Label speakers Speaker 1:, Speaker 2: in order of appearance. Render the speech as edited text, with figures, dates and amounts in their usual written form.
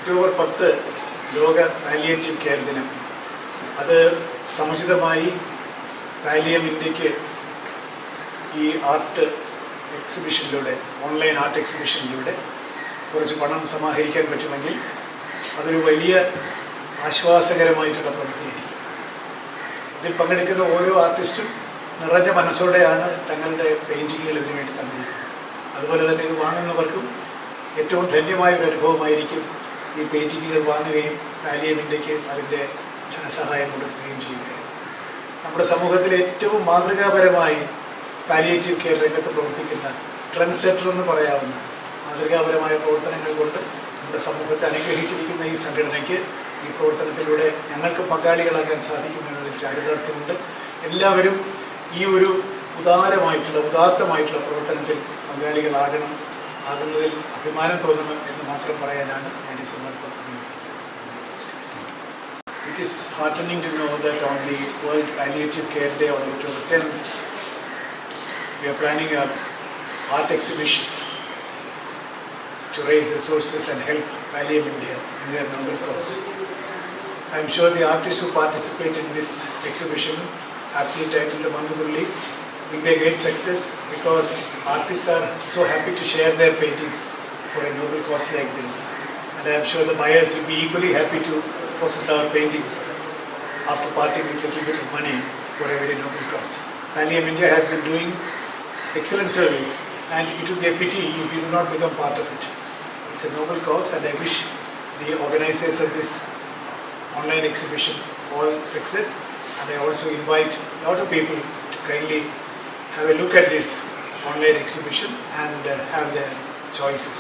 Speaker 1: October 10 ലോക palliative care ദിനം. അത് സമുചിതമായി പാലിയം ഇന്ത്യക്ക് ഈ ആർട്ട് എക്സിബിഷനിലൂടെ, ഓൺലൈൻ ആർട്ട് എക്സിബിഷനിലൂടെ കുറച്ച് പണം സമാഹരിക്കാൻ പറ്റുമെങ്കിൽ അതൊരു വലിയ ആശ്വാസകരമായിട്ടുള്ള പ്രവൃത്തിയായിരിക്കും. ഇതിൽ പങ്കെടുക്കുന്ന ഓരോ ആർട്ടിസ്റ്റും നിറഞ്ഞ മനസ്സോടെയാണ് തങ്ങളുടെ പെയിൻറ്റിങ്ങുകൾ ഇതിനു വേണ്ടി തന്നിരിക്കുന്നത്. അതുപോലെ തന്നെ ഇത് വാങ്ങുന്നവർക്കും ഏറ്റവും ധന്യമായൊരു അനുഭവമായിരിക്കും ഈ പെയിൻറ്റിങ്ങുകൾ വാങ്ങുകയും പാലിയം ഇന്ത്യക്ക് അതിൻ്റെ ധനസഹായം കൊടുക്കുകയും ചെയ്യുകയാണ്. നമ്മുടെ സമൂഹത്തിലെ ഏറ്റവും മാതൃകാപരമായി പാലിയേറ്റീവ് കെയർ രംഗത്ത് പ്രവർത്തിക്കുന്ന ട്രെൻഡ് സെറ്റർ എന്ന് പറയാവുന്ന മാതൃകാപരമായ പ്രവർത്തനങ്ങൾ കൊണ്ട് നമ്മുടെ സമൂഹത്തെ അനുഗ്രഹിച്ചിരിക്കുന്ന ഈ സംഘടനയ്ക്ക് ഈ പ്രവർത്തനത്തിലൂടെ ഞങ്ങൾക്ക് പങ്കാളികളാകാൻ സാധിക്കുമെന്നതിൽ ചാരിതാർത്ഥ്യമുണ്ട്. എല്ലാവരും ഈ ഒരു ഉദാത്തമായിട്ടുള്ള പ്രവർത്തനത്തിൽ പങ്കാളികളാകണം, ആകുന്നതിൽ അഭിമാനം തോന്നണം എന്ന് മാത്രം പറയാനാണ് ഞാൻ ഈ സന്ദർഭം ഉപയോഗിക്കുന്നത്. It is heartening to know that on the World Palliative Care Day on October 10th, we are planning an art exhibition to raise resources and help Pallium India in their noble cause. I am sure the artists who participate in this exhibition, aptly titled Mandudulli, will be a great success because artists are so happy to share their paintings for a noble cause like this. And I am sure the buyers will be equally happy to possess our paintings after parting with a little bit of money for a very noble cause. Pallium India has been doing excellent service, and it would be a pity if we do not become part of it. It's a noble cause, and I wish the organizers of this online exhibition all success. And I also invite a lot of people to kindly have a look at this online exhibition and have their choices.